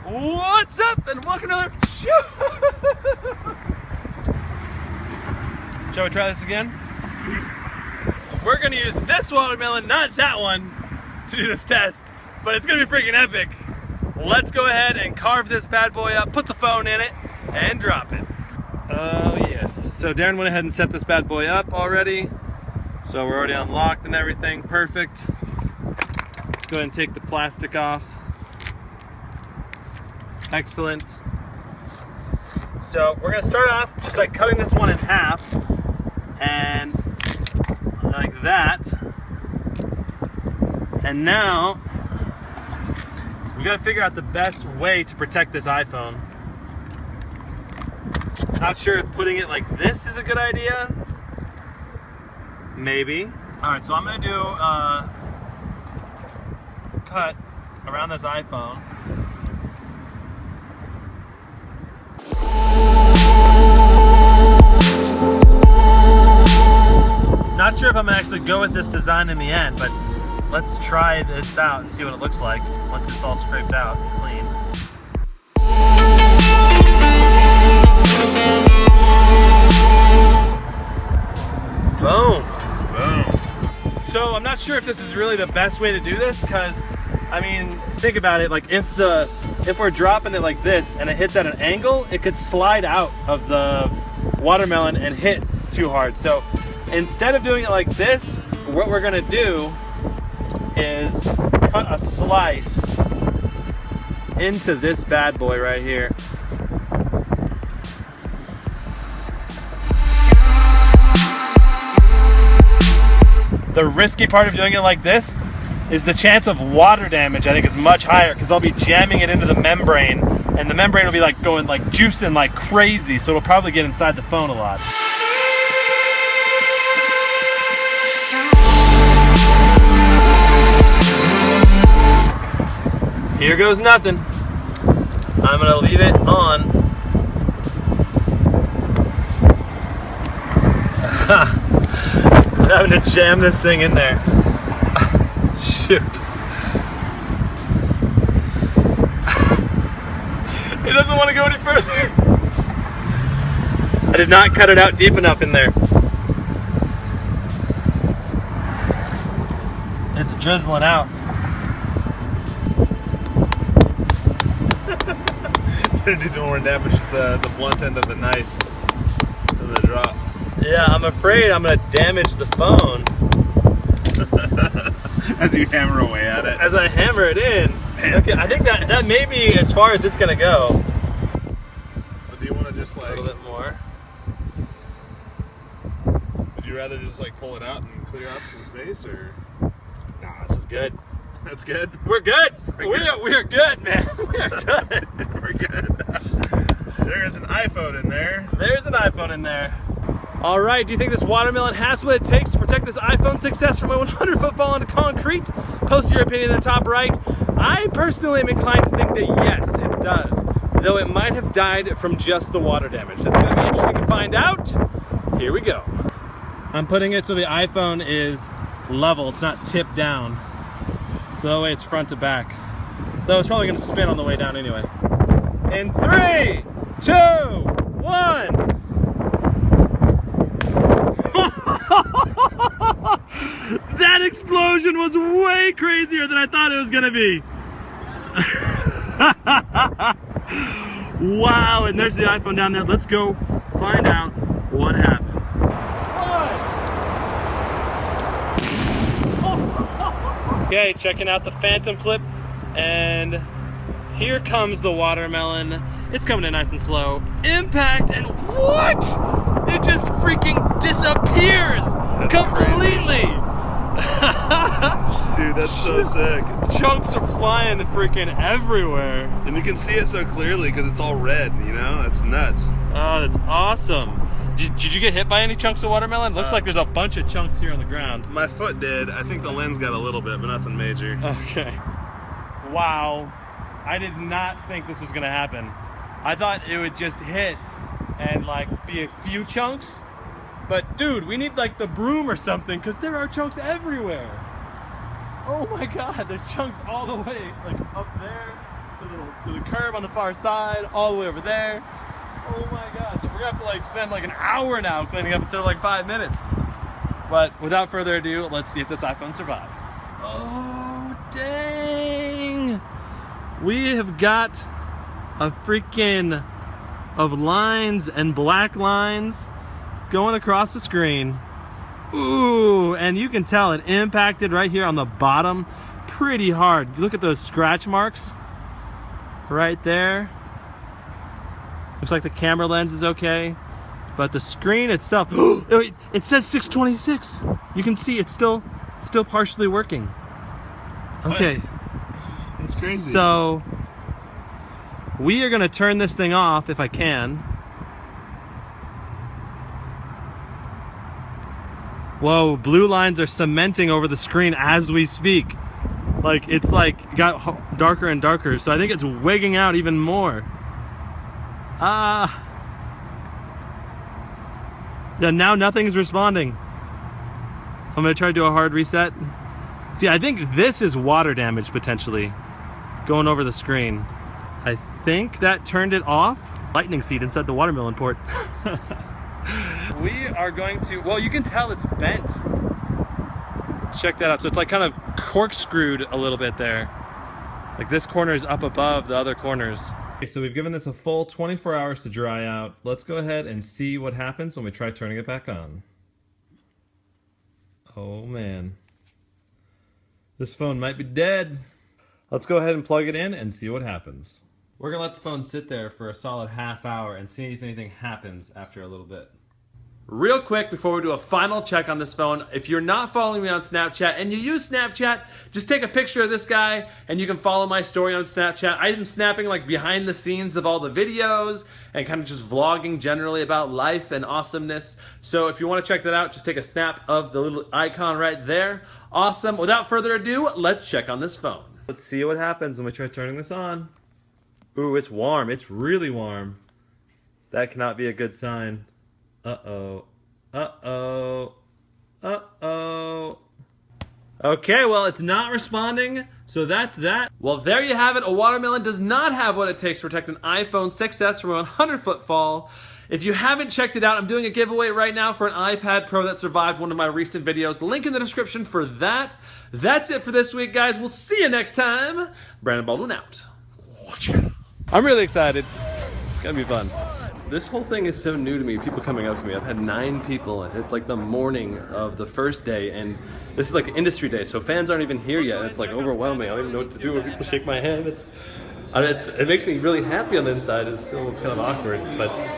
What's up and welcome to another shoot! Shall we try this again? We're gonna use this watermelon, not that one, to do this test, but it's gonna be freaking epic. Let's go ahead and carve this bad boy up, put the phone in it, and drop it. Oh yes. So Darren went ahead and set this bad boy up already. So we're already unlocked and everything, perfect. Let's go ahead and take the plastic off. Excellent. So we're gonna start off just like cutting this one in half, and like that. And now we gotta figure out the best way to protect this iPhone. Not sure if putting it like this is a good idea. Maybe. All right, so I'm gonna do a cut around this iPhone. Not sure if I'm gonna actually go with this design in the end, but let's try this out and see what it looks like once it's all scraped out and clean. Boom. Boom. So I'm not sure if this is really the best way to do this, because I mean, think about it, like if we're dropping it like this and it hits at an angle, it could slide out of the watermelon and hit too hard. So instead of doing it like this, what we're gonna do is cut a slice into this bad boy right here. The risky part of doing it like this is the chance of water damage, I think, is much higher, because I'll be jamming it into the membrane, and the membrane will be like going like juicing like crazy, so it'll probably get inside the phone a lot. Here goes nothing. I'm gonna leave it on. I'm having to jam this thing in there. Shoot. It doesn't want to go any further. I did not cut it out deep enough in there. It's drizzling out. Gonna do more damage to the blunt end of the knife than the drop. Yeah, I'm afraid I'm gonna damage the phone. As you hammer away at it. As I hammer it in. Okay, I think that may be as far as it's gonna go. But do you want to just like... A little bit more. Would you rather just like pull it out and clear up some space, or...? Nah, this is good. That's good? We're good! We're good, man. We are good. We're good. There's an iPhone in there. There's an iPhone in there. All right, do you think this watermelon has what it takes to protect this iPhone success from a 100-foot fall into concrete? Post your opinion in the top right. I personally am inclined to think that yes, it does, though it might have died from just the water damage. That's gonna be interesting to find out. Here we go. I'm putting it so the iPhone is level, it's not tipped down. So that way it's front to back. Though it's probably gonna spin on the way down anyway. In 3, 2, 1. That explosion was way crazier than I thought it was gonna be. Wow, and there's the iPhone down there. Let's go find out what happened. Okay, checking out the phantom clip, and here comes the watermelon. It's coming in nice and slow. Impact, and what? It just freaking disappears. That's completely. Dude, that's so sick. Chunks are flying freaking everywhere. And you can see it so clearly because it's all red, you know? It's nuts. Oh, that's awesome. Did you get hit by any chunks of watermelon? Looks like there's a bunch of chunks here on the ground. My foot did. I think the lens got a little bit, but nothing major. Okay. Wow. I did not think this was gonna happen. I thought it would just hit and like be a few chunks. But dude, we need like the broom or something, because there are chunks everywhere. Oh my God, there's chunks all the way, like up there to the curb on the far side, all the way over there. Oh my God, so we're gonna have to like spend like an hour now cleaning up instead of like 5 minutes. But without further ado, let's see if this iPhone survived. Oh, dang. We have got a freaking of lines and black lines going across the screen. Ooh, and you can tell it impacted right here on the bottom pretty hard. Look at those scratch marks right there. Looks like the camera lens is okay, but the screen itself, it says 626. You can see it's still partially working. Okay. That's crazy. So we are gonna turn this thing off if I can. Whoa, blue lines are cementing over the screen as we speak. Like, it's like got darker and darker, so I think it's wigging out even more. Yeah, now nothing's responding. I'm gonna try to do a hard reset. See, I think this is water damage potentially going over the screen. I think that turned it off. Lightning seed inside the watermelon port. We are going to, well, you can tell it's bent. Check that out. So it's like kind of corkscrewed a little bit there. Like this corner is up above the other corners. Okay, so we've given this a full 24 hours to dry out. Let's go ahead and see what happens when we try turning it back on. Oh man. This phone might be dead. Let's go ahead and plug it in and see what happens. We're gonna let the phone sit there for a solid half hour and see if anything happens after a little bit. Real quick before we do a final check on this phone, if you're not following me on Snapchat and you use Snapchat, just take a picture of this guy and you can follow my story on Snapchat. I'm snapping like behind the scenes of all the videos and kind of just vlogging generally about life and awesomeness. So if you want to check that out, just take a snap of the little icon right there. Awesome. Without further ado, let's check on this phone. Let's see what happens when we try turning this on. Ooh, it's warm. It's really warm. That cannot be a good sign. Uh-oh. Uh-oh. Uh-oh. Okay, well, it's not responding, so that's that. Well, there you have it. A watermelon does not have what it takes to protect an iPhone 6s from a 100-foot fall. If you haven't checked it out, I'm doing a giveaway right now for an iPad Pro that survived one of my recent videos. Link in the description for that. That's it for this week, guys. We'll see you next time. Brandon Baldwin out. I'm really excited. It's gonna be fun. This whole thing is so new to me, people coming up to me. I've had 9 people, and it's like the morning of the first day, and this is like industry day, so fans aren't even here yet. It's like overwhelming. I don't even know what to do when people shake my hand. It makes me really happy on the inside. It's kind of awkward, but